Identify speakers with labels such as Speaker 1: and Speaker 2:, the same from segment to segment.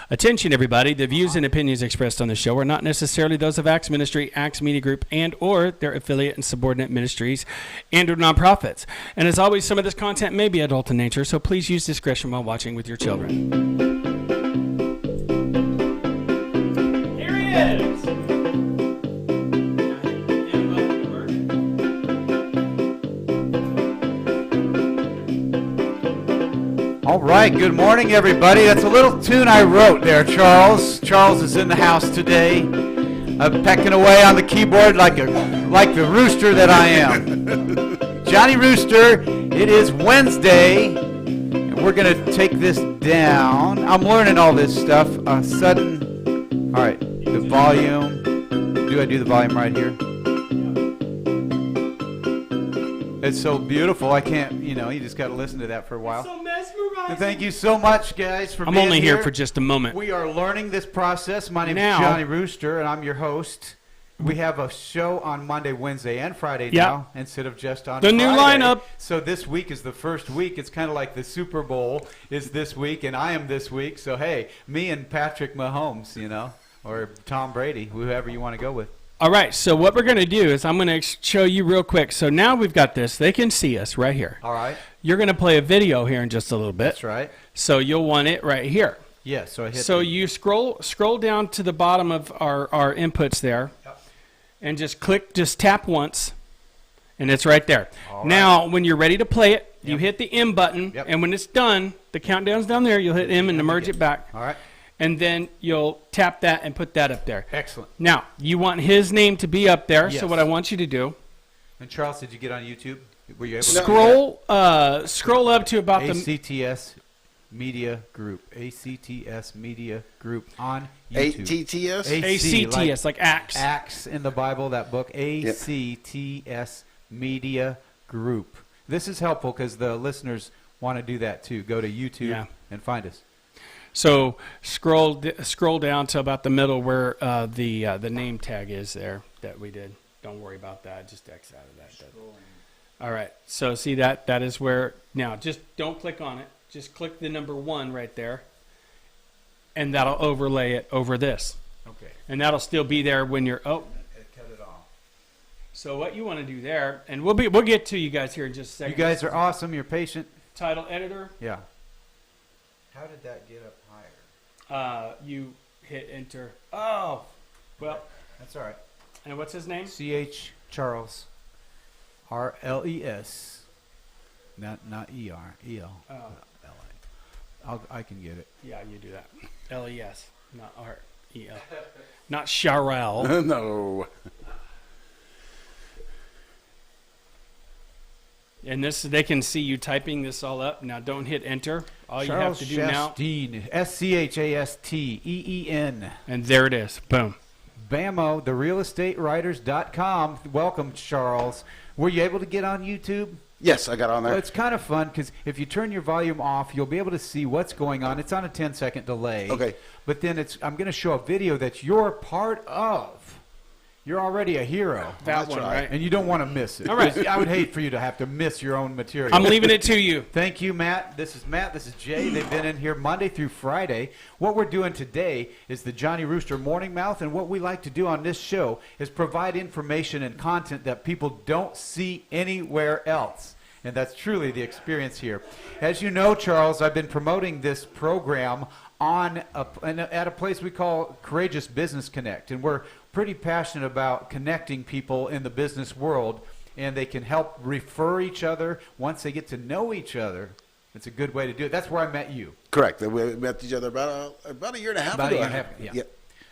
Speaker 1: Attention, everybody. The views and opinions expressed on the show are not necessarily those of Acts Ministry, Acts Media Group, and or their affiliate and subordinate ministries and or nonprofits. And as always, some of this content may be adult in nature, so please use discretion while watching with your children. Here he is!
Speaker 2: All right, good morning, everybody. That's a little tune I wrote there, Charles. Charles is in the house today, pecking away on the keyboard like the rooster that I am. Johnny Rooster, it is Wednesday, and we're going to take this down. I'm learning all this stuff. All right, the volume. Do I do the volume right here? It's so beautiful. I can't, you just got to listen to that for a while.
Speaker 1: So mesmerizing.
Speaker 2: And thank you so much, guys, for being here.
Speaker 1: I'm only here for just a moment.
Speaker 2: We are learning this process. My name is Johnny Rooster, and I'm your host. We have a show on Monday, Wednesday, and Friday now instead of just on Friday.
Speaker 1: The new lineup.
Speaker 2: So this week is the first week. It's kind of like the Super Bowl is this week, and I am this week. So, hey, me and Patrick Mahomes, or Tom Brady, whoever you want to go with.
Speaker 1: All right, so what we're going to do is I'm going to show you real quick. So now we've got this. They can see us right here.
Speaker 2: All right.
Speaker 1: You're going to play a video here in just a little bit.
Speaker 2: That's right.
Speaker 1: So you'll want it right here.
Speaker 2: Yeah, so I hit
Speaker 1: you scroll down to the bottom of our inputs there.
Speaker 2: Yep.
Speaker 1: And just tap once, and it's right there.
Speaker 2: All right.
Speaker 1: Now, when you're ready to play it, you
Speaker 2: Yep.
Speaker 1: hit the M button,
Speaker 2: Yep.
Speaker 1: and when it's done, the countdown's down there, you'll hit M and merge it back.
Speaker 2: All right.
Speaker 1: And then you'll tap that and put that up there.
Speaker 2: Excellent.
Speaker 1: Now, you want his name to be up there,
Speaker 2: Yes.
Speaker 1: so what I want you to do,
Speaker 2: And Charles, did you get on YouTube? Were you able to
Speaker 1: scroll up to about the...
Speaker 2: ACTS Media Group. ACTS Media Group on YouTube.
Speaker 3: ATTS?
Speaker 1: ACTS, like Acts.
Speaker 2: Acts in the Bible, that book. ACTS Media Group. This is helpful because the listeners want to do that too. Go to YouTube and find us.
Speaker 1: So scroll down to about the middle where the name tag is there that we did. Don't worry about that. Just X out of that. All right. So see that is where now just don't click on it. Just click the number 1 right there, and that'll overlay it over this.
Speaker 2: Okay.
Speaker 1: And that'll still be there when you're
Speaker 2: Cut it off.
Speaker 1: So what you want to do there, and we'll get to you guys here in just a second.
Speaker 2: You guys are awesome. You're patient.
Speaker 1: Title editor.
Speaker 2: Yeah. How did that get up higher?
Speaker 1: You hit enter. Oh, well,
Speaker 2: that's all right.
Speaker 1: And what's his name?
Speaker 2: C.H. Charles. R-L-E-S. Not E-R. E-L. L-A. I can get it.
Speaker 1: Yeah, you do that. L-E-S, not R-E-L. Not Charel.
Speaker 3: No.
Speaker 1: And they can see you typing this all up. Now, don't hit enter. All
Speaker 2: Charles
Speaker 1: you have to do
Speaker 2: Schasteen. S-C-H-A-S-T-E-E-N.
Speaker 1: And there it is. Boom.
Speaker 2: BAMO, therealestatewriters.com. Welcome, Charles. Were you able to get on YouTube?
Speaker 3: Yes, I got on there.
Speaker 2: Well, it's kind of fun because if you turn your volume off, you'll be able to see what's going on. It's on a 10-second delay.
Speaker 3: Okay.
Speaker 2: But then I'm going to show a video that you're part of. You're already a hero.
Speaker 1: That one, right?
Speaker 2: And you don't want to miss it.
Speaker 1: All right.
Speaker 2: I would hate for you to have to miss your own material.
Speaker 1: I'm leaving it to you.
Speaker 2: Thank you, Matt. This is Matt. This is Jay. They've been in here Monday through Friday. What we're doing today is the Johnny Rooster Morning Mouth, and what we like to do on this show is provide information and content that people don't see anywhere else. And that's truly the experience here. As you know, Charles, I've been promoting this program at a place we call Courageous Business Connect, and we're pretty passionate about connecting people in the business world, and they can help refer each other once they get to know each other. It's a good way to do it. That's where I met you.
Speaker 3: Correct. We met each other about a year and a half ago.
Speaker 2: About a year and a half, yeah.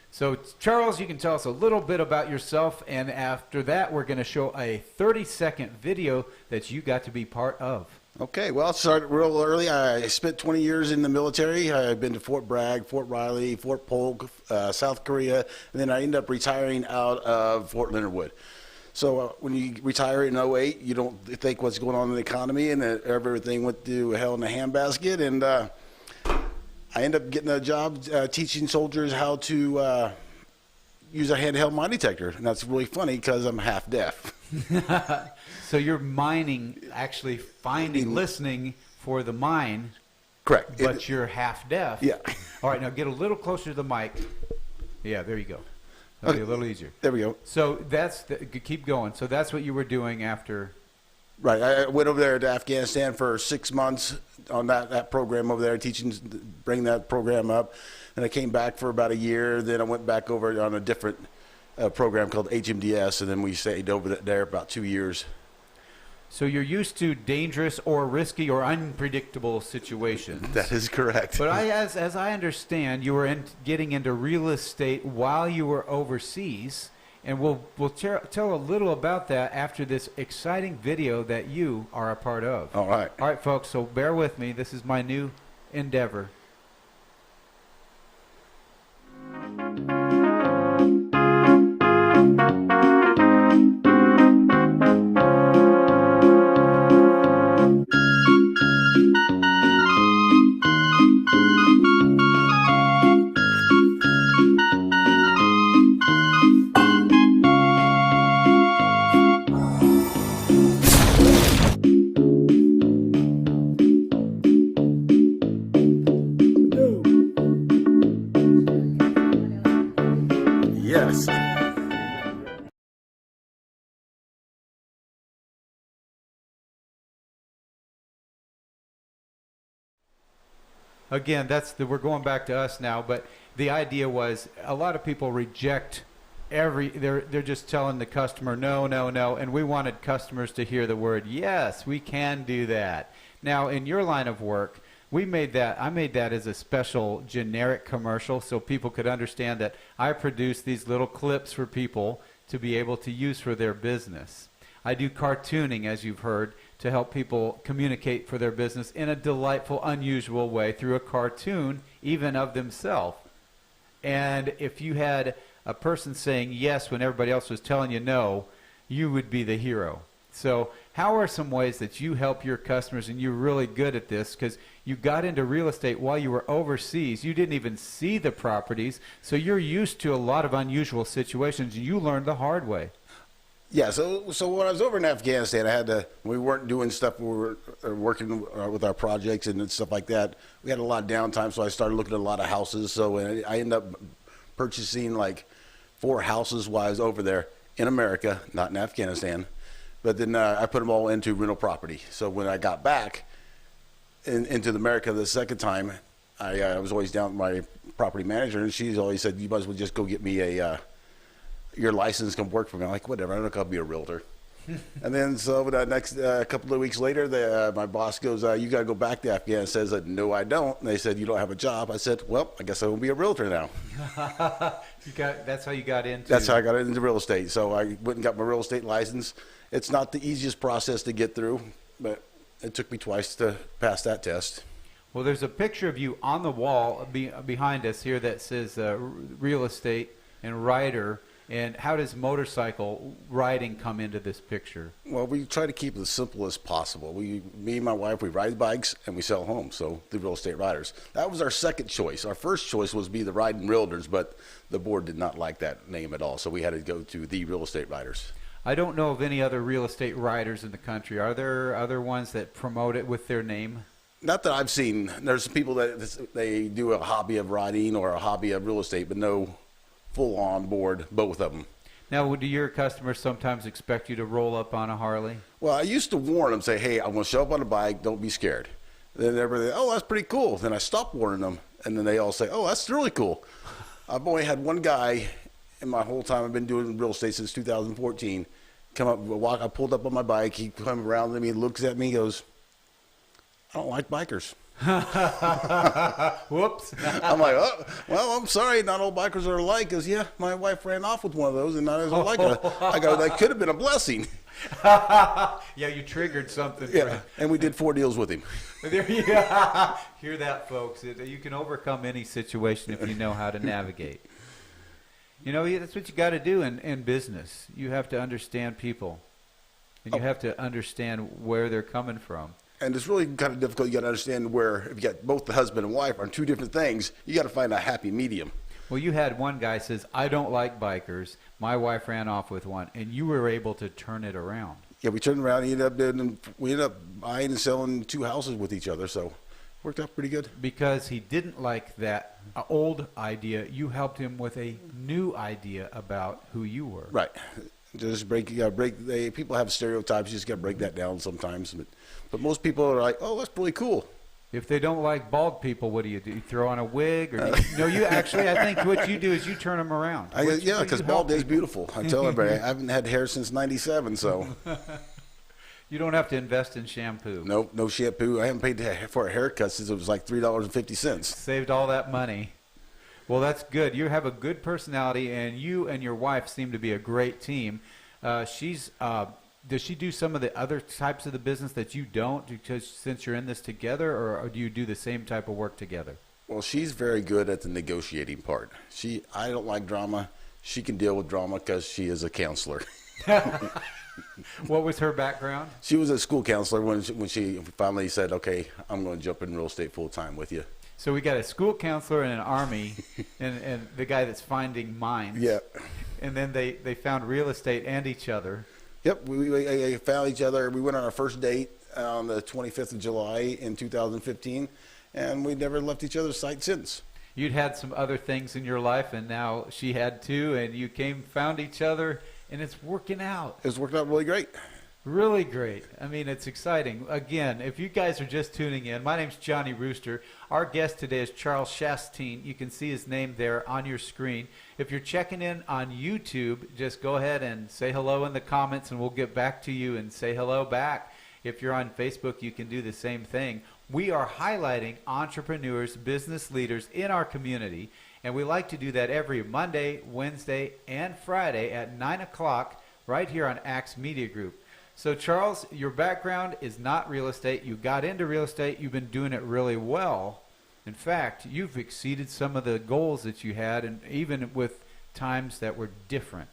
Speaker 2: So, Charles, you can tell us a little bit about yourself, and after that, we're going to show a 30-second video that you got to be part of.
Speaker 3: Okay, well, I'll start real early. I spent 20 years in the military. I've been to Fort Bragg, Fort Riley, Fort Polk, South Korea, and then I ended up retiring out of Fort Leonard Wood. So when you retire in 08, you don't think what's going on in the economy, and everything went to hell in a handbasket. And I ended up getting a job teaching soldiers how to use a handheld mine detector. And that's really funny because I'm half deaf.
Speaker 2: So you're mining, actually listening for the mine
Speaker 3: Correct.
Speaker 2: But you're half deaf.
Speaker 3: Yeah.
Speaker 2: All right, now get a little closer to the mic. Yeah, there you go. That'll be a little easier.
Speaker 3: There we go.
Speaker 2: So keep going. So that's what you were doing after.
Speaker 3: Right. I went over there to Afghanistan for 6 months on that program over there, bring that program up. And I came back for about a year. Then I went back over on a different program called HMDS, and then we stayed over there about 2 years.
Speaker 2: So you're used to dangerous or risky or unpredictable situations.
Speaker 3: That is correct.
Speaker 2: But as I understand, you were getting into real estate while you were overseas. And we'll tell a little about that after this exciting video that you are a part of.
Speaker 3: All right.
Speaker 2: All right, folks, so bear with me. This is my new endeavor.
Speaker 3: Yes.
Speaker 2: Again, we're going back to us now, but the idea was a lot of people reject they're just telling the customer no, no, no, and we wanted customers to hear the word yes, we can do that. Now, in your line of work, I made that as a special generic commercial so people could understand that I produce these little clips for people to be able to use for their business. I do cartooning, as you've heard, to help people communicate for their business in a delightful, unusual way through a cartoon, even of themselves. And if you had a person saying yes when everybody else was telling you no, you would be the hero. So how are some ways that you help your customers, and you're really good at this because you got into real estate while you were overseas. You didn't even see the properties, so you're used to a lot of unusual situations. You learned the hard way.
Speaker 3: Yeah, so when I was over in Afghanistan, we weren't doing stuff, we were working with our projects and stuff like that. We had a lot of downtime, so I started looking at a lot of houses. So I ended up purchasing like 4 houses while I was over there in America, not in Afghanistan. But then I put them all into rental property. So when I got back into America the second time, I was always down with my property manager, and she's always said, you might as well just go get me your license, come work for me. I'm like, whatever, I don't know if I'll be a realtor. And then so the next couple of weeks later, my boss goes, you got to go back to Afghanistan. I said, no, I don't. And they said, you don't have a job. I said, well, I guess I won't be a realtor now.
Speaker 2: That's how you got into.
Speaker 3: That's how I got into real estate. So I went and got my real estate license. It's not the easiest process to get through, but it took me twice to pass that test.
Speaker 2: Well, there's a picture of you on the wall behind us here that says real estate and rider. And how does motorcycle riding come into this picture?
Speaker 3: Well, we try to keep it as simple as possible. Me and my wife, we ride bikes and we sell homes, so the real estate riders. That was our second choice. Our first choice was to be the riding realtors, but the board did not like that name at all, so we had to go to the real estate riders.
Speaker 2: I don't know of any other real estate riders in the country. Are there other ones that promote it with their name?
Speaker 3: Not that I've seen. There's people that they do a hobby of riding or a hobby of real estate, but no full on board, both of them.
Speaker 2: Now, do your customers sometimes expect you to roll up on a Harley?
Speaker 3: Well, I used to warn them, say, hey, I'm going to show up on a bike, don't be scared. Then everybody, oh, that's pretty cool. Then I stopped warning them, and then they all say, oh, that's really cool. I've only had one guy in my whole time I've been doing real estate since 2014 come up, I pulled up on my bike, he comes around to me, looks at me, goes, I don't like bikers.
Speaker 2: Whoops.
Speaker 3: I'm like, oh, well, I'm sorry, not all bikers are alike. Because, yeah, my wife ran off with one of those, and I don't like it. I go, that could have been a blessing.
Speaker 2: Yeah, you triggered something.
Speaker 3: Yeah, and we did 4 deals with him.
Speaker 2: There you go. Hear that, folks. You can overcome any situation if you know how to navigate. You know, that's what you got to do in business. You have to understand people, and you have to understand where they're coming from.
Speaker 3: And it's really kind of difficult. You got to understand where, if you got both the husband and wife on 2 different things, you got to find a happy medium.
Speaker 2: Well, you had one guy says, I don't like bikers. My wife ran off with one, and you were able to turn it around.
Speaker 3: Yeah, we turned around. We ended up buying and selling 2 houses with each other. So Worked out pretty good.
Speaker 2: Because he didn't like that old idea, you helped him with a new idea about who you were.
Speaker 3: Right. Just people have stereotypes. You just got to break that down sometimes. But most people are like, oh, that's really cool.
Speaker 2: If they don't like bald people, what do? You throw on a wig? Or you actually, I think what you do is you turn them around.
Speaker 3: Yeah, because bald is beautiful. I tell everybody, I haven't had hair since '97, so.
Speaker 2: You don't have to invest in shampoo.
Speaker 3: Nope, no shampoo. I haven't paid for a haircut since it was like $3.50.
Speaker 2: Saved all that money. Well, that's good. You have a good personality, and you and your wife seem to be a great team. Does she do some of the other types of the business that you don't, because since you're in this together, or do you do the same type of work together?
Speaker 3: Well, she's very good at the negotiating part. I don't like drama. She can deal with drama because she is a counselor.
Speaker 2: What was her background?
Speaker 3: She was a school counselor when she finally said, okay, I'm going to jump in real estate full time with you.
Speaker 2: So we got a school counselor and an army and the guy that's finding mines.
Speaker 3: Yeah.
Speaker 2: And then they found real estate and each other.
Speaker 3: Yep, we found each other. We went on our first date on the 25th of July in 2015, and we never left each other's sight since.
Speaker 2: You'd had some other things in your life, and now she had too, and you found each other, and it's working out.
Speaker 3: It's worked out really great.
Speaker 2: Really great. I mean, it's exciting. Again, if you guys are just tuning in, my name's Johnny Rooster. Our guest today is Charles Schasteen. You can see his name there on your screen. If you're checking in on YouTube, just go ahead and say hello in the comments, and we'll get back to you and say hello back. If you're on Facebook, you can do the same thing. We are highlighting entrepreneurs, business leaders in our community, and we like to do that every Monday, Wednesday, and Friday at 9 o'clock right here on Axe Media Group. So, Charles, your background is not real estate. You got into real estate. You've been doing it really well. In fact, you've exceeded some of the goals that you had, and even with times that were different.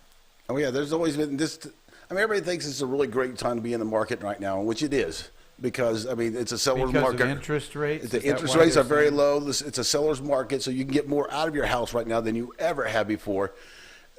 Speaker 3: Oh, yeah, there's always been this. I mean, everybody thinks it's a really great time to be in the market right now, which it is. Because, I mean, it's a seller's market.
Speaker 2: Because of interest rates?
Speaker 3: The interest rates are very low. It's a seller's market, so you can get more out of your house right now than you ever have before.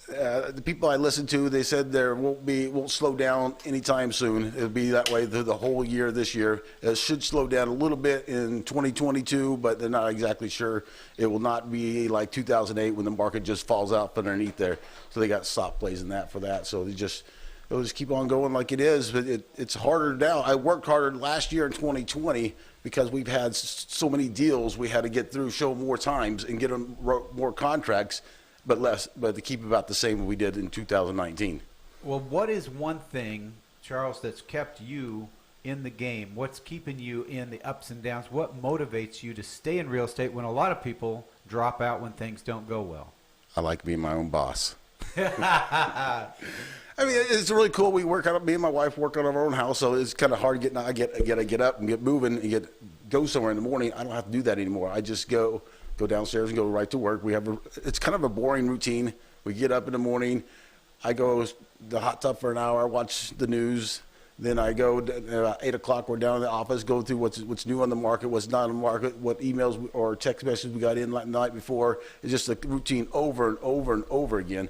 Speaker 3: The people I listened to, they said there won't slow down anytime soon. It'll be that way through the whole year this year. It should slow down a little bit in 2022, but they're not exactly sure. It will not be like 2008 when the market just falls out from underneath there. So they got stop plays in that for that. So they'll just keep on going like it is. But it's harder now. I worked harder last year in 2020 because we've had so many deals we had to get through, show more times, and get them more contracts. But to keep about the same we did in 2019.
Speaker 2: Well, what is one thing, Charles, that's kept you in the game? What's keeping you in the ups and downs? What motivates you to stay in real estate when a lot of people drop out when things don't go well?
Speaker 3: I like being my own boss. I mean, it's really cool. Me and my wife work on our own house, so it's kind of hard getting. I get up and get moving and go somewhere in the morning. I don't have to do that anymore. I just go downstairs and go right to work. It's kind of a boring routine. We get up in the morning. I go the hot tub for an hour, watch the news. Then I go about 8 o'clock. We're down in the office, go through what's new on the market, what's not on the market, what emails or text messages we got in the night before. It's just a routine over and over and over again.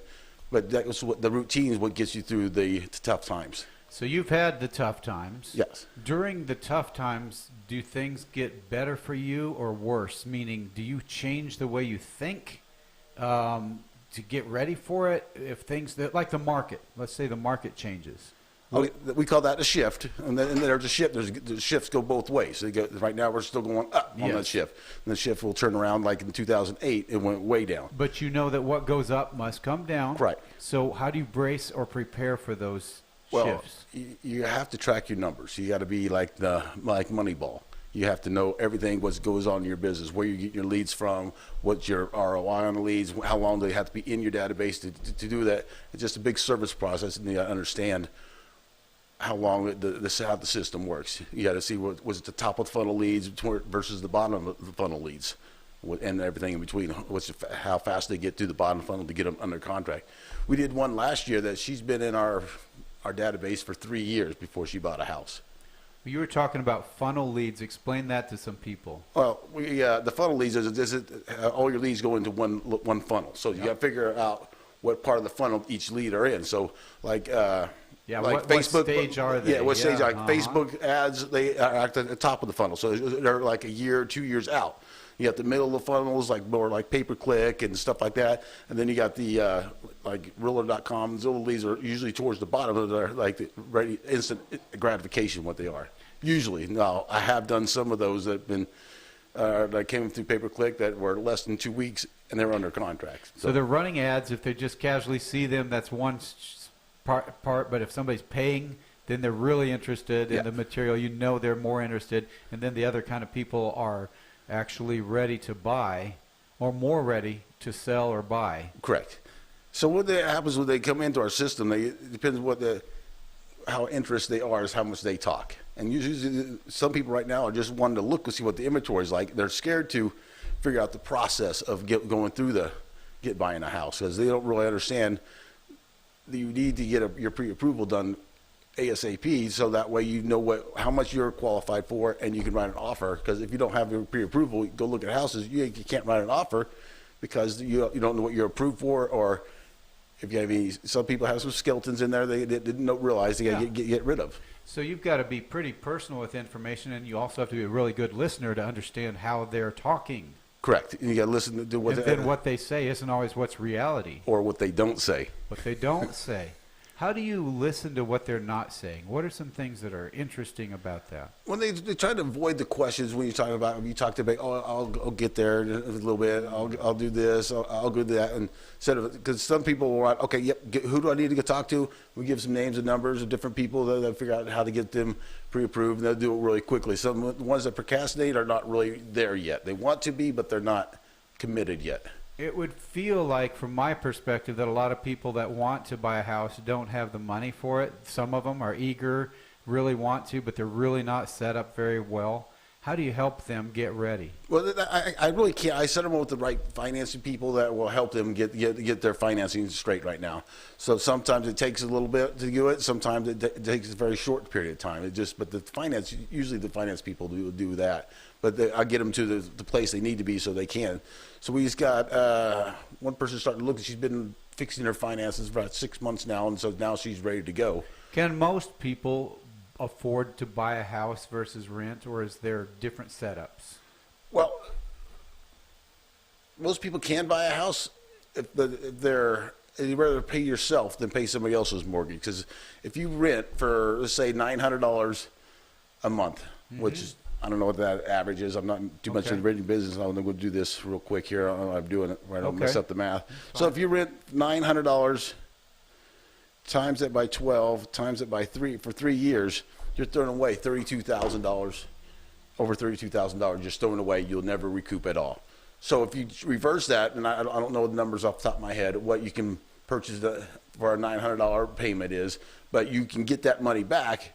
Speaker 3: But that's the routine is what gets you through the tough times. So
Speaker 2: you've had the tough times.
Speaker 3: Yes.
Speaker 2: During the tough times, do things get better for you or worse? Meaning, do you change the way you think to get ready for it? If things like the market, let's say the market changes.
Speaker 3: We call that a shift, and then there's a shift. The shifts go both ways. Right now, we're still going up on that shift. And the shift will turn around like in 2008. It went way down.
Speaker 2: But you know that what goes up must come down.
Speaker 3: Right.
Speaker 2: So how do you brace or prepare for those shifts?
Speaker 3: You have to track your numbers. You got to be like Moneyball. You have to know everything what goes on in your business, where you get your leads from, what's your ROI on the leads, how long they have to be in your database to do that. It's just a big service process, and you got to understand how long how the system works. You got to see what was at the top of the funnel leads versus the bottom of the funnel leads, and everything in between. How fast they get through the bottom funnel to get them under contract. We did one last year that she's been in our database for 3 years before she bought a house.
Speaker 2: You were talking about funnel leads. Explain that to some people.
Speaker 3: Well, the funnel leads is all your leads go into one funnel. So you got to figure out what part of the funnel each lead are in. So like
Speaker 2: Yeah,
Speaker 3: like
Speaker 2: what stage are they?
Speaker 3: Yeah, what stage? Like
Speaker 2: uh-huh.
Speaker 3: Facebook ads, they are at the top of the funnel, so they're like a year, 2 years out. You got the middle of the funnels, like more like pay-per-click and stuff like that, and then you got the like Realtor.com. Zillow leads are usually towards the bottom of their like the ready instant gratification. What they are usually. Now I have done some of those that have been that came through pay-per-click that were less than 2 weeks and they're under contract.
Speaker 2: So they're running ads. If they just casually see them, that's one part. But if somebody's paying, then they're really interested in the material. You know they're more interested. And then the other kind of people are actually ready to buy or more ready to sell or buy.
Speaker 3: Correct. So what happens when they come into our system, it depends how interested they are is how much they talk. And usually some people right now are just wanting to look and see what the inventory is like. They're scared to figure out the process of going through buying a house because they don't really understand that you need to get your pre-approval done ASAP, so that way you know how much you're qualified for and you can write an offer. Because if you don't have your pre-approval, go look at houses, you can't write an offer because you don't know what you're approved for, or if you have some people have some skeletons in there they didn't realize they got to get rid of.
Speaker 2: So you've got to be pretty personal with information, and you also have to be a really good listener to understand how they're talking.
Speaker 3: Correct. And you got to listen to
Speaker 2: what they say isn't always what's reality.
Speaker 3: Or what they don't say.
Speaker 2: What they don't say. How do you listen to what they're not saying? What are some things that are interesting about that?
Speaker 3: Well, they try to avoid the questions when you talked about, I'll get there in a little bit. I'll do this. I'll do that. And instead of, because some people will write, okay, yep, who do I need to go talk to? We give some names and numbers of different people. They'll figure out how to get them pre-approved, and they'll do it really quickly. Some ones that procrastinate are not really there yet. They want to be, but they're not committed yet.
Speaker 2: It would feel like, from my perspective, that a lot of people that want to buy a house don't have the money for it. Some of them are eager, really want to, but they're really not set up very well. How do you help them get ready?
Speaker 3: Well, I really can't. I set them up with the right financing people that will help them get their financing straight right now. So sometimes it takes a little bit to do it. Sometimes it takes a very short period of time. But usually the finance people do that. But I get them to the place they need to be so they can. So we just got one person starting to look. She's been fixing her finances for about 6 months now, and so now she's ready to go.
Speaker 2: Can most people afford to buy a house versus rent, or is there different setups?
Speaker 3: Well, most people can buy a house if you'd rather pay yourself than pay somebody else's mortgage. Because if you rent for, let's say, $900 a month, which is, I don't know what that average is. I'm not too much in the renting business. I'm going to do this real quick here. I don't know if I'm doing it right. I don't mess up the math. So if you rent $900, times it by 12, times it by 3 for 3 years, you're throwing away $32,000, over $32,000 just thrown away. You'll never recoup at all. So if you reverse that, and I don't know the numbers off the top of my head, what you can purchase for a $900 payment is, but you can get that money back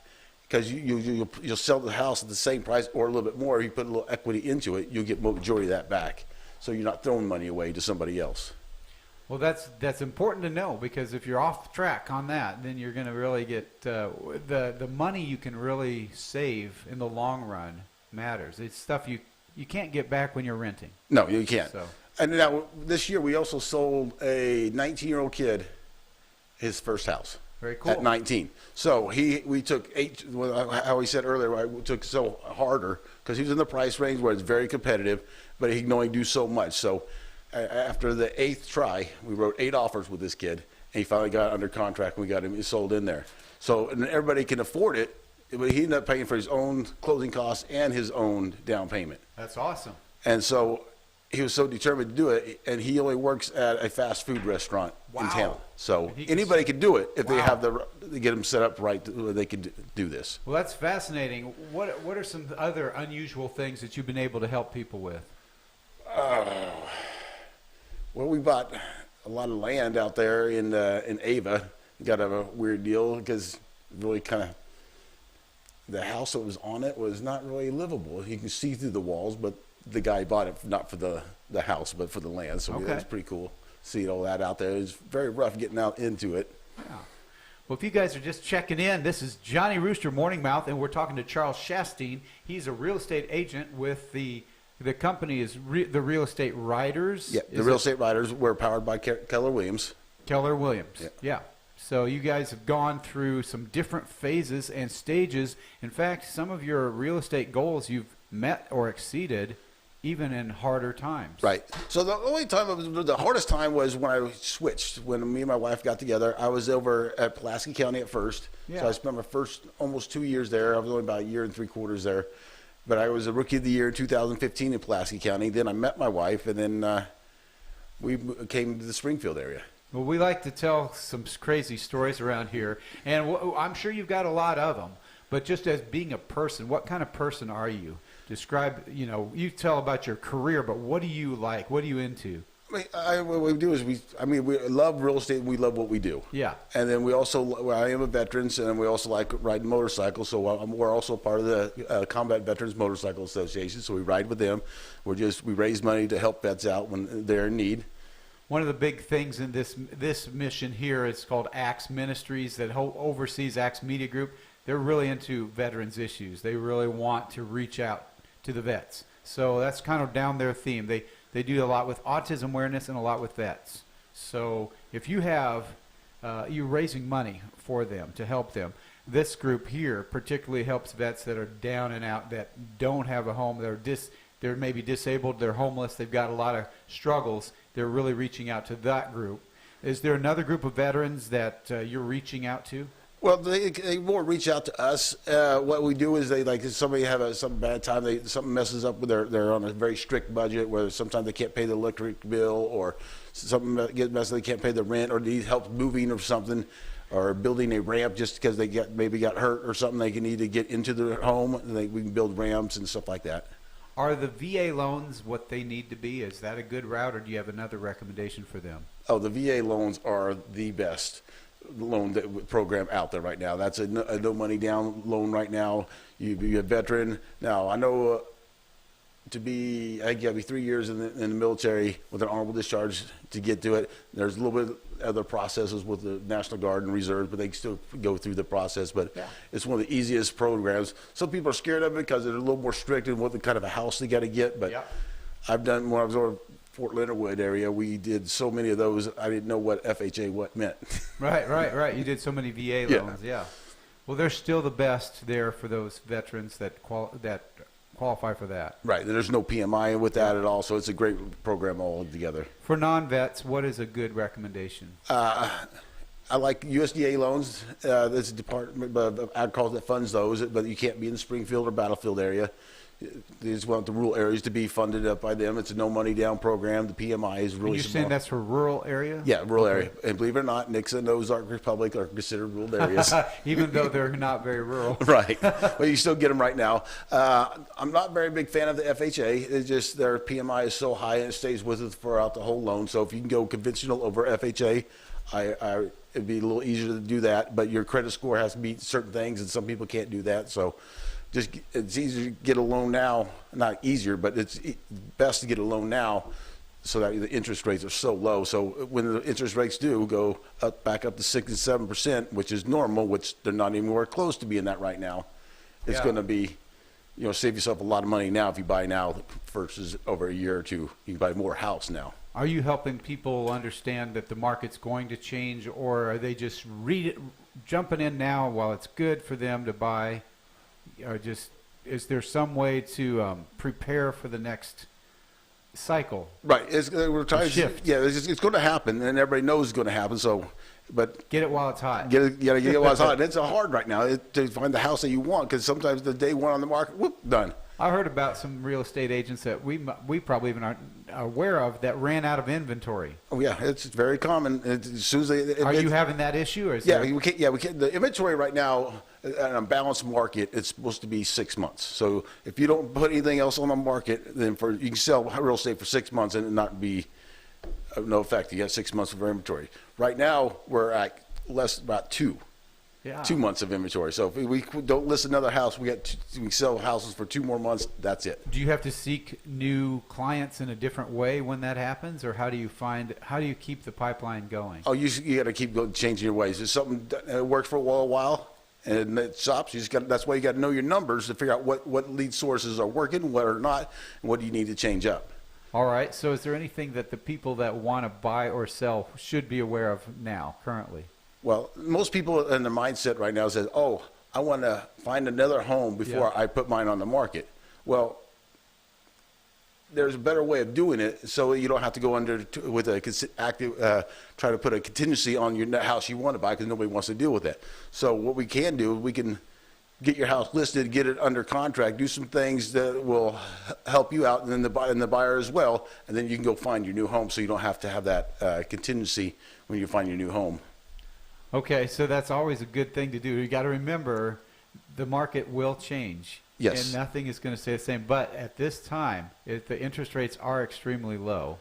Speaker 3: because you'll sell the house at the same price or a little bit more. If you put a little equity into it, you'll get majority of that back. So you're not throwing money away to somebody else.
Speaker 2: Well, that's important to know, because if you're off track on that, then you're going to really get the money you can really save in the long run matters. It's stuff you can't get back when you're renting.
Speaker 3: No, you can't.
Speaker 2: So.
Speaker 3: And now this year we also sold a 19-year-old kid his first house.
Speaker 2: Very cool.
Speaker 3: At 19. So we took how he said earlier, we took so harder because he was in the price range where it's very competitive, but he can only do so much. So after the 8th try, we wrote 8 offers with this kid, and he finally got under contract, and we got him sold in there. So and everybody can afford it, but he ended up paying for his own closing costs and his own down payment.
Speaker 2: That's awesome.
Speaker 3: And so he was so determined to do it, and he only works at a fast food restaurant in town. So anybody can do it if they have they get them set up right. They can do this.
Speaker 2: Well, that's fascinating. What are some other unusual things that you've been able to help people with?
Speaker 3: Well, we bought a lot of land out there in Ava. Got a weird deal because really kind of the house that was on it was not really livable. You can see through the walls, but the guy bought it not for the house, but for the land. So that was pretty cool. Seeing all that out there. It was very rough getting out into it.
Speaker 2: Yeah. Well, if you guys are just checking in, this is Johnny Rooster Morning Mouth, and we're talking to Charles Schasteen. He's a real estate agent with the company is the Real Estate Riders.
Speaker 3: Yeah, the Real Estate Riders. We're powered by Keller Williams.
Speaker 2: Keller Williams. Yeah. So you guys have gone through some different phases and stages. In fact, some of your real estate goals you've met or exceeded even in harder times.
Speaker 3: Right. So the only time, the hardest time was when I switched. When me and my wife got together, I was over at Pulaski County at first.
Speaker 2: Yeah.
Speaker 3: So I spent my first almost 2 years there. I was only about a year and 3/4 there. But I was a Rookie of the Year in 2015 in Pulaski County. Then I met my wife, and then we came to the Springfield area.
Speaker 2: Well, we like to tell some crazy stories around here, and I'm sure you've got a lot of them. But just as being a person, what kind of person are you? Describe, you tell about your career, but what do you like? What are you into?
Speaker 3: What we do is we love real estate and we love what we do.
Speaker 2: Yeah.
Speaker 3: And then I am a veteran, and we also like riding motorcycles. So we're also part of the Combat Veterans Motorcycle Association. So we ride with them. We raise money to help vets out when they're in need.
Speaker 2: One of the big things in this mission here is called Axe Ministries that oversees Axe Media Group. They're really into veterans issues. They really want to reach out to the vets. So that's kind of down their theme. They do a lot with autism awareness and a lot with vets. So if you have, you're raising money for them to help them. This group here particularly helps vets that are down and out, that don't have a home. They're maybe disabled. They're homeless. They've got a lot of struggles. They're really reaching out to that group. Is there another group of veterans that you're reaching out to?
Speaker 3: Well, they more reach out to us. What we do is if somebody have some bad time, something messes up with they're on a very strict budget where sometimes they can't pay the electric bill, or something gets messed up, they can't pay the rent, or need help moving or something, or building a ramp just because they maybe got hurt or something. They need to get into their home, and we can build ramps and stuff like that.
Speaker 2: Are the VA loans what they need to be? Is that a good route, or do you have another recommendation for them?
Speaker 3: Oh, the VA loans are the best loan program out there right now. That's a no money down loan right now. You be a veteran. Now I know I think you got to be 3 years in the military with an honorable discharge to get to it. There's a little bit other processes with the National Guard and Reserve, but they can still go through the process. But it's one of the easiest programs. Some people are scared of it because they're a little more strict in what the kind of a house they got to get. But I've done, when I was over Fort Leonard Wood area, we did so many of those, I didn't know what FHA meant.
Speaker 2: Right. You did so many VA loans, yeah. Well, they're still the best there for those veterans that qualify for that.
Speaker 3: Right. There's no PMI with that at all, so it's a great program all together.
Speaker 2: For non-vets, what is a good recommendation?
Speaker 3: I like USDA loans. There's a department of agriculture that funds those, but you can't be in the Springfield or Battlefield area. They just want the rural areas to be funded up by them. It's a no money down program. The PMI is really
Speaker 2: You're
Speaker 3: small.
Speaker 2: saying that's for rural area?
Speaker 3: Yeah, rural area. And believe it or not, Nixon and Ozark Republic are considered rural areas.
Speaker 2: Even though they're not very rural.
Speaker 3: Right. But you still get them right now. I'm not a very big fan of the FHA. It's just their PMI is so high and it stays with it throughout the whole loan. So if you can go conventional over FHA, it'd be a little easier to do that. But your credit score has to meet certain things, and some people can't do that. So it's easier to get a loan now. Not easier, but it's best to get a loan now so that the interest rates are so low. So when the interest rates do go back up to 6 and 7%, which is normal, which they're not even anywhere close to being that right now, it's going to be, save yourself a lot of money now if you buy now versus over a year or two. You can buy more house now.
Speaker 2: Are you helping people understand that the market's going to change, or are they just jumping in now while it's good for them to buy? Or is there some way to prepare for the next cycle?
Speaker 3: Right. We're trying
Speaker 2: shift.
Speaker 3: Yeah, it's going to happen, and everybody knows it's going to happen. So, but
Speaker 2: get it while it's hot.
Speaker 3: Get it while it's hot. And it's hard right now to find the house that you want, because sometimes the day one on the market, whoop, done.
Speaker 2: I heard about some real estate agents that we probably even aren't aware of that ran out of inventory.
Speaker 3: Oh yeah, it's very common. As soon as
Speaker 2: are you having that issue? Or is
Speaker 3: we can't. Yeah, we can't. The inventory right now, in a balanced market, it's supposed to be 6 months. So if you don't put anything else on the market, then you can sell real estate for 6 months and it not be no effect. You got 6 months of inventory. Right now, we're at about 2 months of inventory. So if we don't list another house, we sell houses for 2 more months. That's it.
Speaker 2: Do you have to seek new clients in a different way when that happens, or how do you keep the pipeline going? Oh,
Speaker 3: you got to keep changing your ways. If something works for a while and it stops, that's why you got to know your numbers to figure out what lead sources are working, what are not, and what do you need to change up.
Speaker 2: All right. So is there anything that the people that want to buy or sell should be aware of now, currently?
Speaker 3: Well, most people in their mindset right now says, "Oh, I want to find another home before I put mine on the market." Well, there's a better way of doing it, so you don't have to go under with a active try to put a contingency on your house you want to buy, because nobody wants to deal with that. So what we can do, we can get your house listed, get it under contract, do some things that will help you out, and then the buyer as well, and then you can go find your new home, so you don't have to have that contingency when you find your new home.
Speaker 2: Okay, so that's always a good thing to do. You got to remember, the market will change.
Speaker 3: Yes.
Speaker 2: And nothing is going to stay the same. But at this time, the interest rates are extremely low.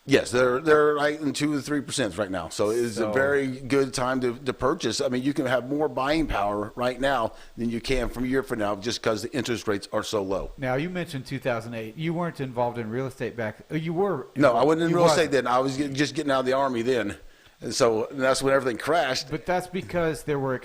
Speaker 3: Yes, they're like in 2 to 3% right now. So it's a very good time to purchase. I mean, you can have more buying power right now than you can from a year from now, just because the interest rates are so low.
Speaker 2: Now, you mentioned 2008. You weren't involved in real estate back. You were.
Speaker 3: No, I wasn't in real estate then. I was just getting out of the Army then. And so that's when everything crashed.
Speaker 2: But that's because there were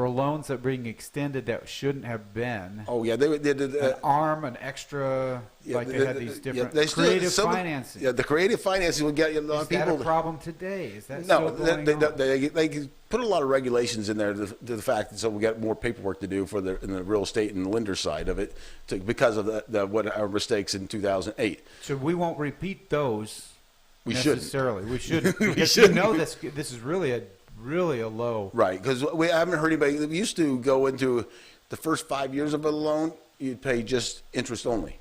Speaker 2: loans that were being extended that shouldn't have been.
Speaker 3: Oh yeah, they did
Speaker 2: an arm, an extra, like they had these different creative financing.
Speaker 3: Yeah, the creative financing would get you a lot of people.
Speaker 2: Is that a problem today? Is that
Speaker 3: no?
Speaker 2: Still going on?
Speaker 3: They put a lot of regulations in there to the fact that so we got more paperwork to do for in the real estate and lender side of it because of what our mistakes in 2008.
Speaker 2: So we won't repeat those.
Speaker 3: We
Speaker 2: necessarily. We shouldn't. Because
Speaker 3: shouldn't.
Speaker 2: You know this is really a low.
Speaker 3: Right, because we haven't heard anybody. We used to go into the first 5 years of a loan, you'd pay just interest only,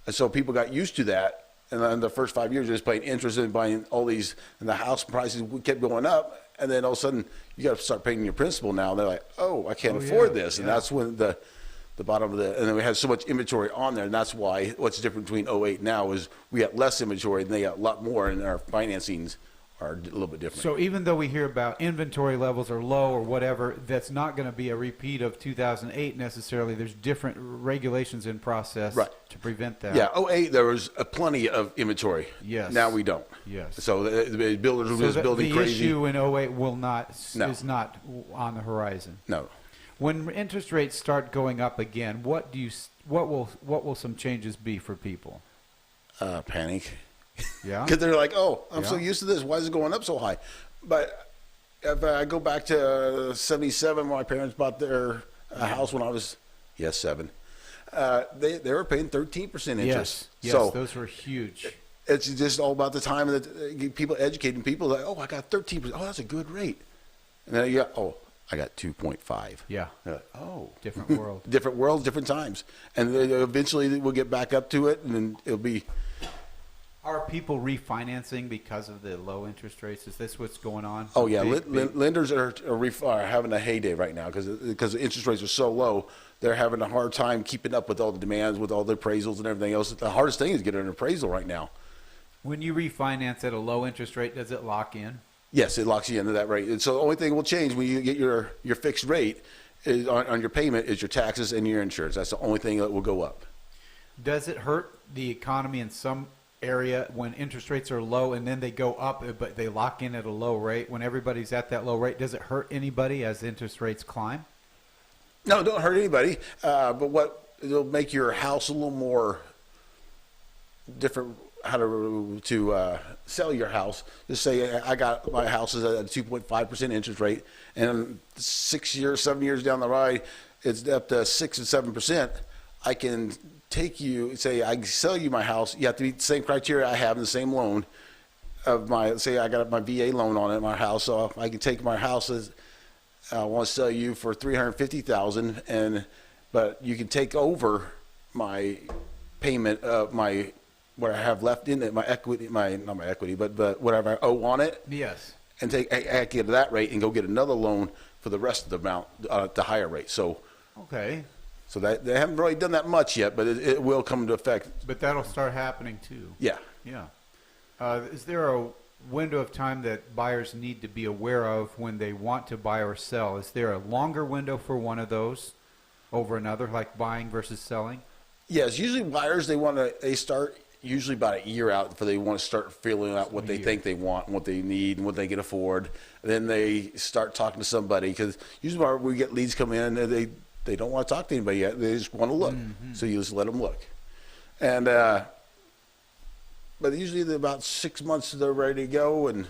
Speaker 3: and so people got used to that. And then the first 5 years, you're just paying interest and buying all these, and the house prices kept going up. And then all of a sudden, you got to start paying your principal now. And they're like, "Oh, I can't afford this," and that's when the bottom of and then we had so much inventory on there, and that's why what's different between 08 now is we got less inventory and they got a lot more, and our financings are a little bit different.
Speaker 2: So even though we hear about inventory levels are low or whatever, that's not going to be a repeat of 2008 necessarily. There's different regulations in process to prevent that.
Speaker 3: Yeah, 08 there was plenty of inventory.
Speaker 2: Yes.
Speaker 3: Now we don't.
Speaker 2: Yes.
Speaker 3: So the builders were just building crazy.
Speaker 2: The issue in 08 is not on the horizon.
Speaker 3: No.
Speaker 2: When interest rates start going up again, what will some changes be for people?
Speaker 3: Panic.
Speaker 2: Yeah.
Speaker 3: Because they're like, "Oh, I'm so used to this. Why is it going up so high?" But if I go back to 77, my parents bought their house when I was 7. They were paying 13% interest.
Speaker 2: Yes,
Speaker 3: so
Speaker 2: those were huge.
Speaker 3: It's just all about the time that people educating people like, "Oh, I got 13%. Oh, that's a good rate." And then you got, I got 2.5.
Speaker 2: Yeah.
Speaker 3: Like, oh,
Speaker 2: different world.
Speaker 3: Different worlds, different times. And then eventually we'll get back up to it, and then it'll be.
Speaker 2: Are people refinancing because of the low interest rates? Is this what's going on?
Speaker 3: Oh, yeah. Lenders are having a heyday right now because the interest rates are so low. They're having a hard time keeping up with all the demands, with all the appraisals and everything else. The hardest thing is getting an appraisal right now.
Speaker 2: When you refinance at a low interest rate, does it lock in?
Speaker 3: Yes, it locks you into that rate. And so the only thing will change when you get your fixed rate is on your payment is your taxes and your insurance. That's the only thing that will go up.
Speaker 2: Does it hurt the economy in some area when interest rates are low and then they go up, but they lock in at a low rate? When everybody's at that low rate, does it hurt anybody as interest rates climb?
Speaker 3: No, it don't hurt anybody. But it'll make your house a little more different. How to sell your house. Just say I got my house is at a 2.5% interest rate, and 6 years, 7 years down the road, it's up to 6 and 7%. I can take you, say I sell you my house. You have to meet the same criteria I have in the same loan of say I got my VA loan on it, my house. So I can take my house as I want to sell you for $350,000, but you can take over my payment of what I have left in it, my equity, not my equity, but whatever I owe on it.
Speaker 2: Yes.
Speaker 3: And I get that rate and go get another loan for the rest of the amount at the higher rate. So.
Speaker 2: Okay.
Speaker 3: So they haven't really done that much yet, but it will come into effect.
Speaker 2: But that'll start happening too.
Speaker 3: Yeah.
Speaker 2: Yeah. Is there a window of time that buyers need to be aware of when they want to buy or sell? Is there a longer window for one of those over another, like buying versus selling?
Speaker 3: Yes. Usually buyers, they start usually about a year out before they want to start feeling out what they think they want, and what they need, and what they can afford. And then they start talking to somebody, because usually when we get leads come in, and they don't want to talk to anybody yet. They just want to look. Mm-hmm. So you just let them look. And but usually about 6 months they're ready to go, and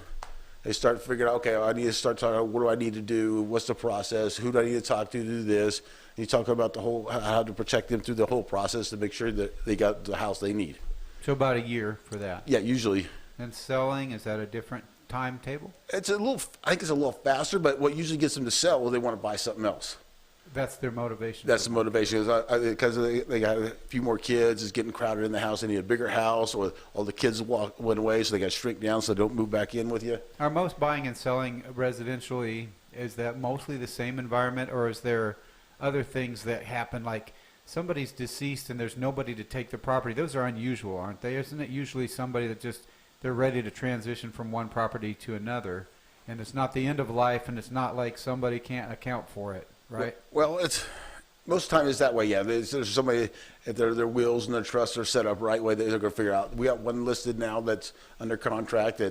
Speaker 3: They start figuring out, okay, I need to start talking about what do I need to do, what's the process, who do I need to talk to do this. And you talk about the whole, how to protect them through the whole process to make sure that they got the house they need.
Speaker 2: So about a year for that.
Speaker 3: Yeah, usually.
Speaker 2: And selling, is that a different timetable?
Speaker 3: It's a little, I think it's a little faster, but what usually gets them to sell, well, they want to buy something else.
Speaker 2: That's their motivation.
Speaker 3: That's the motivation, because they got a few more kids, it's getting crowded in the house, they need a bigger house, or all the kids went away, so they got to shrink down so they don't move back in with you.
Speaker 2: Are most buying and selling residentially, is that mostly the same environment, or is there other things that happen, like somebody's deceased and there's nobody to take the property? Those are unusual, aren't they? Isn't it usually somebody that just, they're ready to transition from one property to another, and it's not the end of life, and it's not like somebody can't account for it, right?
Speaker 3: Well, it's most of the time it's that way. Yeah, there's somebody, if their wills and their trusts are set up right way, they're going to figure out. We got one listed now that's under contract.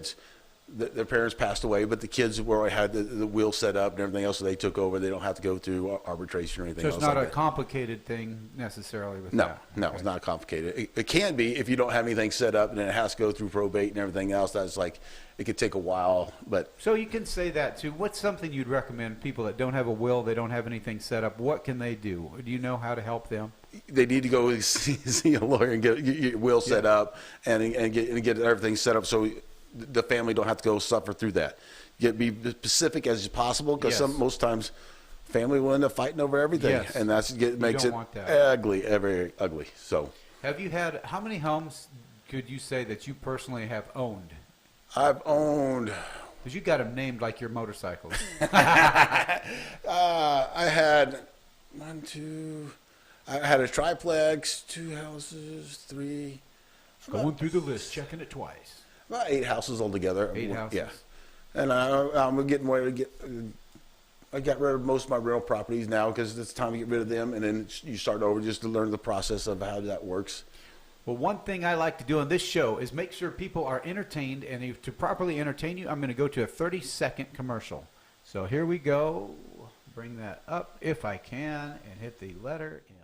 Speaker 3: Their parents passed away, but the kids already had the will set up and everything else, so they took over. They don't have to go through arbitration or anything else.
Speaker 2: So it's not
Speaker 3: like
Speaker 2: a
Speaker 3: that.
Speaker 2: complicated thing necessarily with
Speaker 3: No,
Speaker 2: that?
Speaker 3: no,
Speaker 2: Okay.
Speaker 3: it's not complicated. It can be if you don't have anything set up and then it has to go through probate and everything else. That's like, it could take a while, but
Speaker 2: So you can say that too. What's something you'd recommend people that don't have a will, they don't have anything set up, what can they do? Do you know how to help them?
Speaker 3: they need to go see a lawyer and get your will set up and get everything set up so the family don't have to go suffer through that. Be specific as possible, because
Speaker 2: Yes.
Speaker 3: most times family will end up fighting over everything,
Speaker 2: Yes.
Speaker 3: and makes
Speaker 2: don't
Speaker 3: it
Speaker 2: want that.
Speaker 3: ugly, very ugly. So
Speaker 2: Have you had, how many homes could you say that you personally have owned?
Speaker 3: I've owned.
Speaker 2: Because you got them named like your motorcycles.
Speaker 3: I had I had a triplex, 2 houses, 3.
Speaker 2: Going through the list, checking it twice.
Speaker 3: About 8 houses altogether.
Speaker 2: 8 houses.
Speaker 3: Yeah. And I'm getting ready to get. I got rid of most of my rental properties now because it's time to get rid of them, and then you start over just to learn the process of how that works.
Speaker 2: Well, one thing I like to do on this show is make sure people are entertained, and to properly entertain you, I'm going to go to a 30-second commercial. So here we go. Bring that up if I can, and hit the letter M.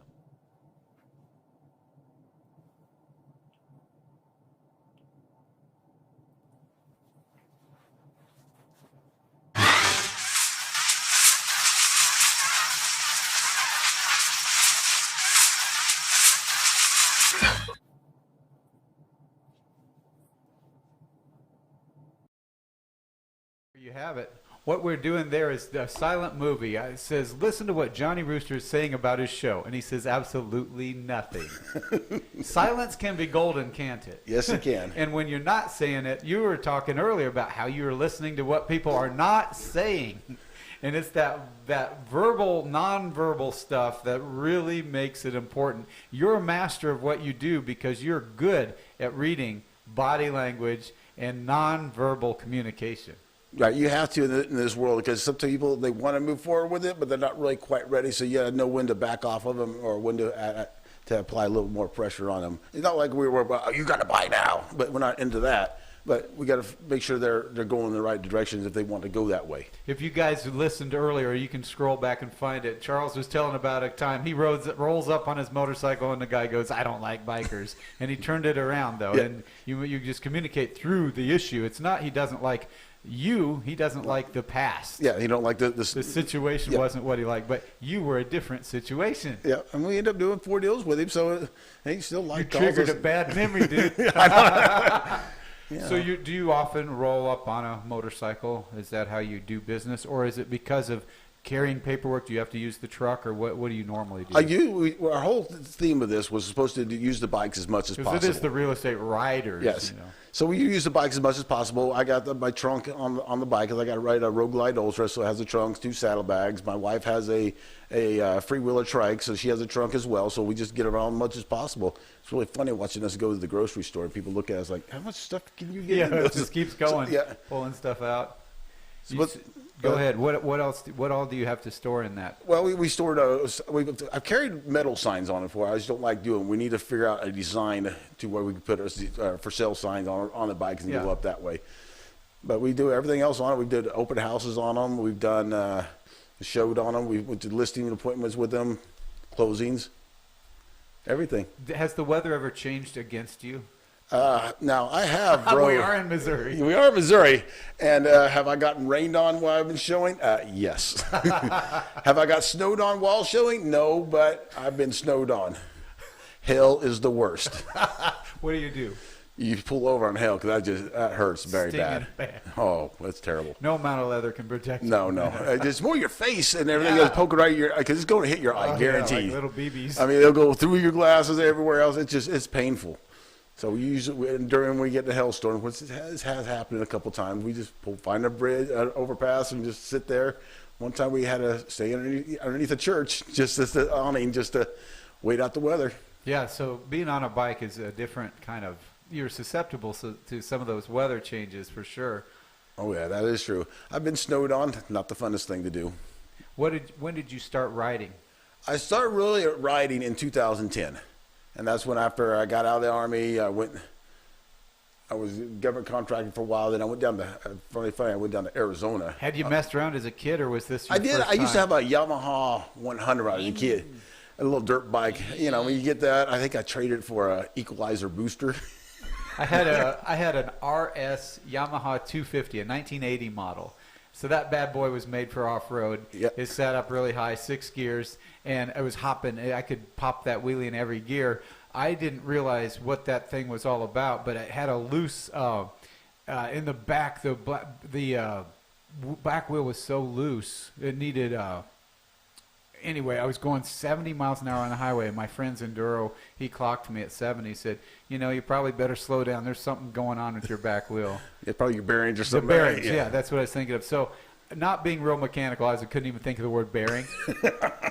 Speaker 2: There you have it. What we're doing there is the silent movie. It says, listen to what Johnny Rooster is saying about his show. And he says absolutely nothing. Silence can be golden, can't it?
Speaker 3: Yes, it can.
Speaker 2: And when you're not saying it, you were talking earlier about how you were listening to what people are not saying. And it's that verbal, nonverbal stuff that really makes it important. You're a master of what you do because you're good at reading body language and nonverbal communication.
Speaker 3: Right, you have to in this world, because some people, they want to move forward with it, but they're not really quite ready. So you got to know when to back off of them or when to apply a little more pressure on them. It's not like we were, you got to buy now, but we're not into that. But we got to make sure they're going in the right directions if they want to go that way.
Speaker 2: If you guys listened earlier, you can scroll back and find it. Charles was telling about a time he rolls up on his motorcycle and the guy goes, "I don't like bikers," and he turned it around though,
Speaker 3: Yeah.
Speaker 2: and you just communicate through the issue. It's not he doesn't like you, he doesn't like the past.
Speaker 3: Yeah, you don't like
Speaker 2: The situation
Speaker 3: Yeah.
Speaker 2: wasn't what he liked, but you were a different situation.
Speaker 3: Yeah, and we ended up doing 4 deals with him, so he still
Speaker 2: You
Speaker 3: liked
Speaker 2: triggered a bad memory, dude.
Speaker 3: Yeah.
Speaker 2: So do you often roll up on a motorcycle? Is that how you do business, or is it because of carrying paperwork? Do you have to use the truck, or what do you normally do?
Speaker 3: Our whole theme of this was supposed to use the bikes as much as possible.
Speaker 2: Because it is the real estate riders.
Speaker 3: Yes.
Speaker 2: You know.
Speaker 3: So we use the bikes as much as possible. I got my trunk on the bike, because I got to ride a Road Glide Ultra, so it has the trunks, 2 saddlebags. My wife has a freewheeler trike, so she has a trunk as well. So we just get around as much as possible. It's really funny watching us go to the grocery store, and people look at us like, "How much stuff can you get?"
Speaker 2: Yeah,
Speaker 3: in
Speaker 2: it
Speaker 3: this?"
Speaker 2: just keeps going,
Speaker 3: So, yeah.
Speaker 2: pulling stuff out.
Speaker 3: So
Speaker 2: Go ahead. What else? What all do you have to store in that?
Speaker 3: Well, we stored. I've carried metal signs on it before. I just don't like doing. We need to figure out a design to where we can put our for sale signs on the bikes and
Speaker 2: Yeah.
Speaker 3: go up that way. But we do everything else on it. We did open houses on them. We've done showed on them. We went to listing appointments with them, closings, everything.
Speaker 2: Has the weather ever changed against you?
Speaker 3: Now, I have,
Speaker 2: We
Speaker 3: bro.
Speaker 2: are in Missouri.
Speaker 3: We are in Missouri. And have I gotten rained on while I've been showing? Yes. Have I got snowed on while showing? No, but I've been snowed on. Hell is the worst.
Speaker 2: What do you do?
Speaker 3: You pull over on hell because that hurts very
Speaker 2: Stinging
Speaker 3: bad. Oh, that's terrible.
Speaker 2: No amount of leather can protect you.
Speaker 3: No. It's more your face and everything goes poking right in your eye because it's going to hit your eye, guaranteed.
Speaker 2: Yeah, like little BBs.
Speaker 3: I mean, they'll go through your glasses everywhere else. It's painful. So we usually, during when we get the hailstorm, which has happened a couple times, we just find a bridge, an overpass, and just sit there. One time we had to stay underneath a church, just as the awning, just to wait out the weather.
Speaker 2: Yeah, so being on a bike is a different kind of, you're susceptible to some of those weather changes for sure.
Speaker 3: Oh yeah, that is true. I've been snowed on, not the funnest thing to do.
Speaker 2: When did you start riding?
Speaker 3: I started really riding in 2010. And that's when after I got out of the Army, I was government contracting for a while. Then I went down to, funny, I went down to Arizona.
Speaker 2: Had you messed around as a kid, or was this your
Speaker 3: I did.
Speaker 2: first
Speaker 3: I used to
Speaker 2: time?
Speaker 3: have a Yamaha 100 when I was a kid. A little dirt bike. You know, when you get that, I think I traded it for a equalizer booster.
Speaker 2: I had an RS Yamaha 250, a 1980 model. So that bad boy was made for off-road.
Speaker 3: Yep.
Speaker 2: It sat up really high, 6 gears, and it was hopping. I could pop that wheelie in every gear. I didn't realize what that thing was all about, but it had a loose in the back. The back wheel was so loose, it needed. Anyway, I was going 70 miles an hour on the highway, and my friend's Enduro, he clocked me at 70. He said, you probably better slow down. There's something going on with your back wheel.
Speaker 3: It's probably your bearings or
Speaker 2: The
Speaker 3: something.
Speaker 2: bearings, yeah, that's what I was thinking of. So not being real mechanical, I couldn't even think of the word bearing.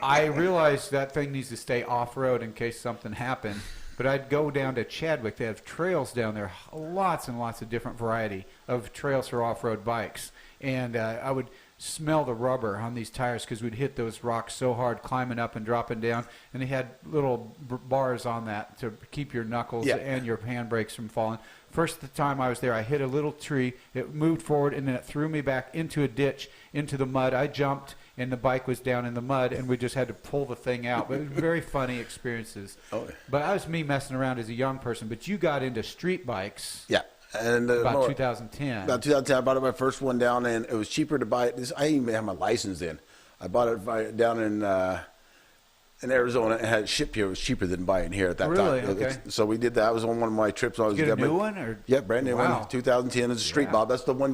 Speaker 2: I realized that thing needs to stay off-road in case something happened. But I'd go down to Chadwick. They have trails down there, lots and lots of different variety of trails for off-road bikes. And I would smell the rubber on these tires because we'd hit those rocks so hard climbing up and dropping down. And they had little bars on that to keep your knuckles and your handbrakes from falling. First time I was there, I hit a little tree. It moved forward, and then it threw me back into a ditch, into the mud. I jumped, and the bike was down in the mud, and we just had to pull the thing out. But it was very funny experiences.
Speaker 3: Oh.
Speaker 2: But that was me messing around as a young person. But you got into street bikes
Speaker 3: Yeah. And
Speaker 2: about 2010.
Speaker 3: About 2010, I bought my first one down, and it was cheaper to buy it. I didn't even have my license then. I bought it down in Arizona and had it shipped here. It was cheaper than buying here at that
Speaker 2: Really?
Speaker 3: time.
Speaker 2: Okay.
Speaker 3: So we did that. It was on one of my trips. I was
Speaker 2: Did you get a new one? Or?
Speaker 3: Yeah, brand new
Speaker 2: Wow.
Speaker 3: one. 2010 is a street
Speaker 2: Yeah.
Speaker 3: bob. That's the one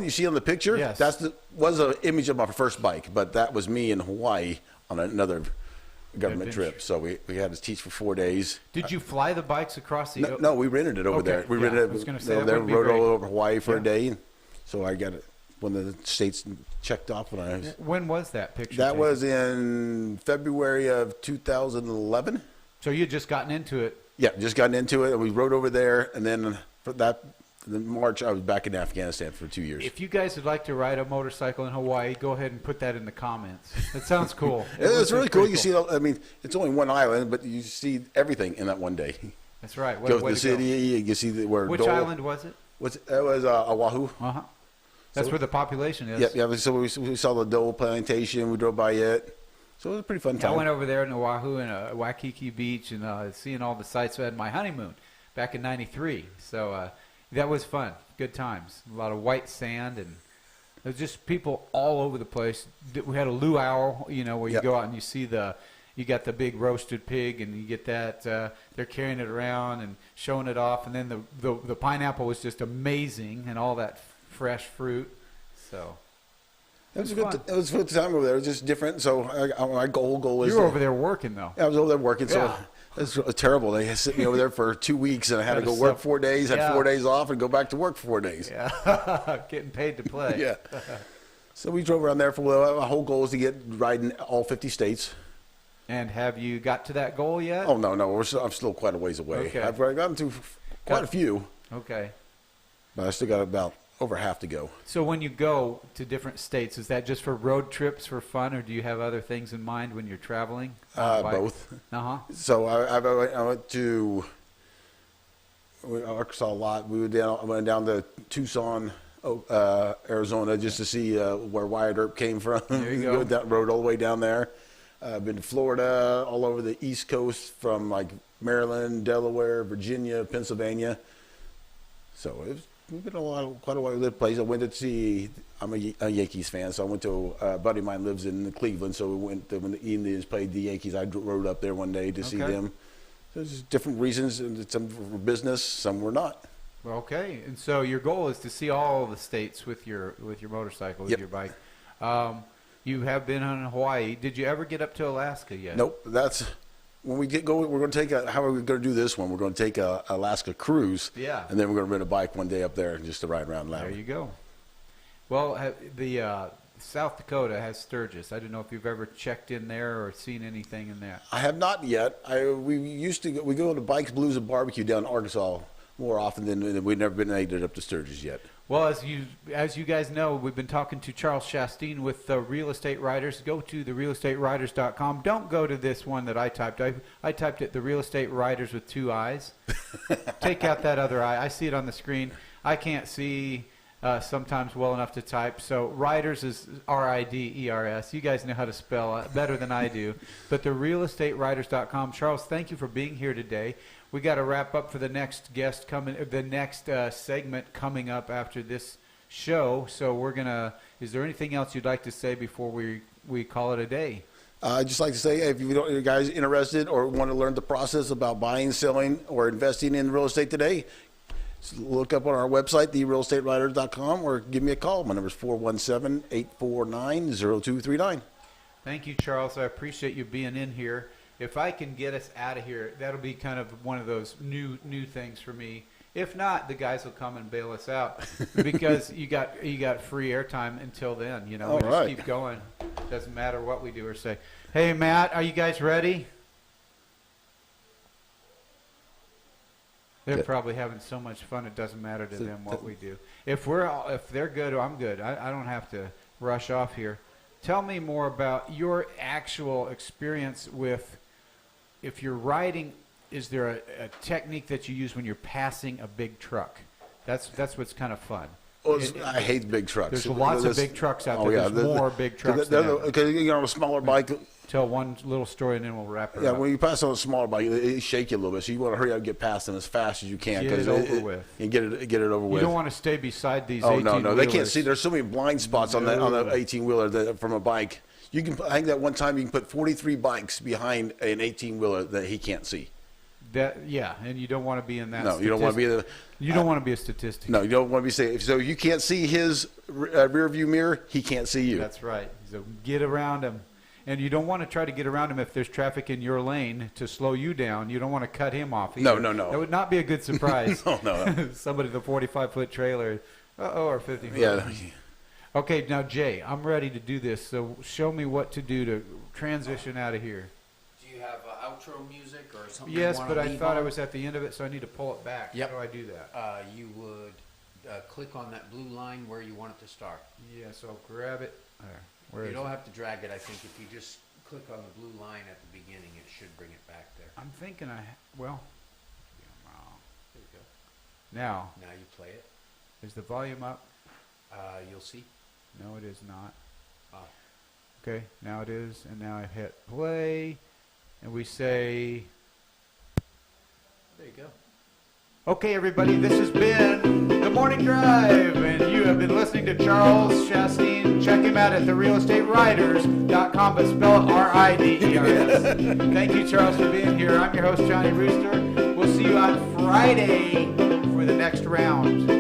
Speaker 3: you see on the picture.
Speaker 2: Yes.
Speaker 3: Was an image of my first bike, but that was me in Hawaii on another government
Speaker 2: Adventure.
Speaker 3: trip. So we had to teach for 4 days.
Speaker 2: Did you fly the bikes across the...
Speaker 3: No, we rented it over
Speaker 2: Okay,
Speaker 3: there. We
Speaker 2: yeah,
Speaker 3: rented
Speaker 2: I
Speaker 3: it
Speaker 2: was gonna say,
Speaker 3: over
Speaker 2: that
Speaker 3: there.
Speaker 2: would be
Speaker 3: Rode
Speaker 2: great.
Speaker 3: all over Hawaii for
Speaker 2: Yeah.
Speaker 3: a day. So I got it when the states checked off when I was.
Speaker 2: When was that picture
Speaker 3: That
Speaker 2: taken?
Speaker 3: was in February of 2011.
Speaker 2: So you had just gotten into it.
Speaker 3: Yeah, just gotten into it, and we rode over there, and then for that, in March, I was back in Afghanistan for 2 years.
Speaker 2: If you guys would like to ride a motorcycle in Hawaii, go ahead and put that in the comments. It sounds cool.
Speaker 3: It's really cool.
Speaker 2: pretty
Speaker 3: You see, I mean, it's only one island, but you see everything in that one day.
Speaker 2: That's right.
Speaker 3: Go to
Speaker 2: Way
Speaker 3: the
Speaker 2: to go.
Speaker 3: city, you see where.
Speaker 2: Which
Speaker 3: Dole-
Speaker 2: island was it?
Speaker 3: That was Oahu.
Speaker 2: Uh-huh. That's
Speaker 3: So-
Speaker 2: where the population is.
Speaker 3: Yeah. So we saw the Dole plantation. We drove by it. So it was a pretty fun
Speaker 2: I
Speaker 3: time.
Speaker 2: went over there in Oahu and Waikiki Beach and seeing all the sights. I had my honeymoon back in '93, so that was fun. Good times. A lot of white sand and there's just people all over the place. We had a luau, where you
Speaker 3: Yep.
Speaker 2: go out and you see you got the big roasted pig and you get that. They're carrying it around and showing it off, and then the pineapple was just amazing and all that fresh fruit. So.
Speaker 3: It was
Speaker 2: fun.
Speaker 3: good. It was a good time over there. It was just different. So my goal is.
Speaker 2: You were over there working though.
Speaker 3: Yeah, I was over there working. So
Speaker 2: Yeah.
Speaker 3: it was terrible. They had sent me over there for 2 weeks, and I had to
Speaker 2: Gotta
Speaker 3: go work
Speaker 2: suck.
Speaker 3: 4 days. Had
Speaker 2: Yeah.
Speaker 3: 4 days off, and go back to work for 4 days.
Speaker 2: Yeah, getting paid to play.
Speaker 3: Yeah. So we drove around there for a while. My whole goal is to get riding all 50 states.
Speaker 2: And have you got to that goal yet?
Speaker 3: Oh no, I'm still quite a ways away.
Speaker 2: Okay.
Speaker 3: I've gotten to quite a few,
Speaker 2: Okay.
Speaker 3: but I still got about over half to go.
Speaker 2: So when you go to different states, is that just for road trips for fun, or do you have other things in mind when you're traveling?
Speaker 3: Both.
Speaker 2: Uh-huh.
Speaker 3: So I went to Arkansas a lot. I went down to Tucson, Arizona, just to see where Wyatt Earp came from.
Speaker 2: There you go.
Speaker 3: Rode all the way down there. I've been to Florida, all over the East Coast, from like Maryland, Delaware, Virginia, Pennsylvania. So we've been quite a while in the place. I went to see. I'm a Yankees fan, so I went to a buddy of mine lives in Cleveland. So we went when the Indians played the Yankees. I rode up there one day to see them. There's different reasons, and some were business, some were not.
Speaker 2: Okay, and so your goal is to see all the states with your motorcycle, with your bike. You have been in Hawaii. Did you ever get up to Alaska yet?
Speaker 3: Nope. That's when we get going. We're going to take how are we going to do this one? We're going to take a Alaska cruise. Yeah. And then we're going to rent a bike one day up there just to ride around. There
Speaker 2: you go. Well, the South Dakota has Sturgis. I don't know if you've ever checked in there or seen anything in there.
Speaker 3: I have not yet. We go to Bikes, Blues, and Barbecue down in Arkansas more often than we've never been able to get up to Sturgis yet.
Speaker 2: Well, as you guys know, we've been talking to Charles Schasteen with the Real Estate Riders. Go to therealestateriders.com. Don't go to this one that I typed. I typed it, the Real Estate Riders with 2 eyes. Take out that other eye. I see it on the screen. I can't see sometimes well enough to type. So Riders is R-I-D-E-R-S. You guys know how to spell better than I do. But therealestateriders.com. Charles, thank you for being here today. We got to wrap up for the next guest the next segment coming up after this show. So we're gonna. Is there anything else you'd like to say before we call it a day?
Speaker 3: I'd just like to say, if you guys interested or want to learn the process about buying, selling, or investing in real estate today, look up on our website, therealestateriders.com, or give me a call. My number is 417-849-0239.
Speaker 2: Thank you, Charles. I appreciate you being in here. If I can get us out of here, that'll be kind of one of those new things for me. If not, the guys will come and bail us out because you got free airtime until then. You know, we just keep going. Doesn't matter what we do or say. Hey, Matt, are you guys ready? They're probably having so much fun it doesn't matter to them what we do. If they're good, I'm good. I don't have to rush off here. Tell me more about your actual experience with. If you're riding, is there a technique that you use when you're passing a big truck? That's what's kind of fun.
Speaker 3: Well, I hate big trucks.
Speaker 2: There's lots of big trucks out there. There's more big trucks.
Speaker 3: Because a smaller bike.
Speaker 2: Tell one little story and then we'll wrap it up.
Speaker 3: Yeah, when you pass on a smaller bike, it shake you a little bit. So you want to hurry up and get past them as fast as you can.
Speaker 2: Get it over with.
Speaker 3: And get it over with.
Speaker 2: You don't want to stay beside these 18-wheelers.
Speaker 3: Oh, no. They can't see. There's so many blind spots on the 18-wheeler from a bike. I think that one time you can put 43 bikes behind an 18-wheeler that he can't see.
Speaker 2: And you don't want to be in that.
Speaker 3: No, you don't want to be.
Speaker 2: You don't want to be a statistic.
Speaker 3: No, you don't want to be safe. So you can't see his rear view mirror. He can't see you.
Speaker 2: That's right. So get around him, and you don't want to try to get around him if there's traffic in your lane to slow you down. You don't want to cut him off either.
Speaker 3: No.
Speaker 2: That would not be a good surprise.
Speaker 3: No.
Speaker 2: Somebody with a 45-foot trailer, or 50 foot.
Speaker 3: Yeah.
Speaker 2: Okay, now Jay, I'm ready to do this. So show me what to do to transition out of here.
Speaker 4: Do you have outro music or something?
Speaker 2: Yes, but I thought I was at the end of it, so I need to pull it back.
Speaker 4: Yep.
Speaker 2: How do I do that?
Speaker 4: You would click on that blue line where you want it to start.
Speaker 2: Yeah, so grab it. There.
Speaker 4: You don't have to drag it. I think if you just click on the blue line at the beginning, it should bring it back there.
Speaker 2: I'm thinking there you go. Now
Speaker 4: you play it.
Speaker 2: Is the volume up?
Speaker 4: You'll see.
Speaker 2: No, it is not.
Speaker 4: Oh.
Speaker 2: Okay, now it is, and now I hit play, and we say,
Speaker 4: there you go.
Speaker 2: Okay, everybody, this has been The Morning Drive, and you have been listening to Charles Schasteen. Check him out at therealestateriders.com, but spell it R-I-D-E-R-S. Thank you, Charles, for being here. I'm your host, Johnny Rooster. We'll see you on Friday for the next round.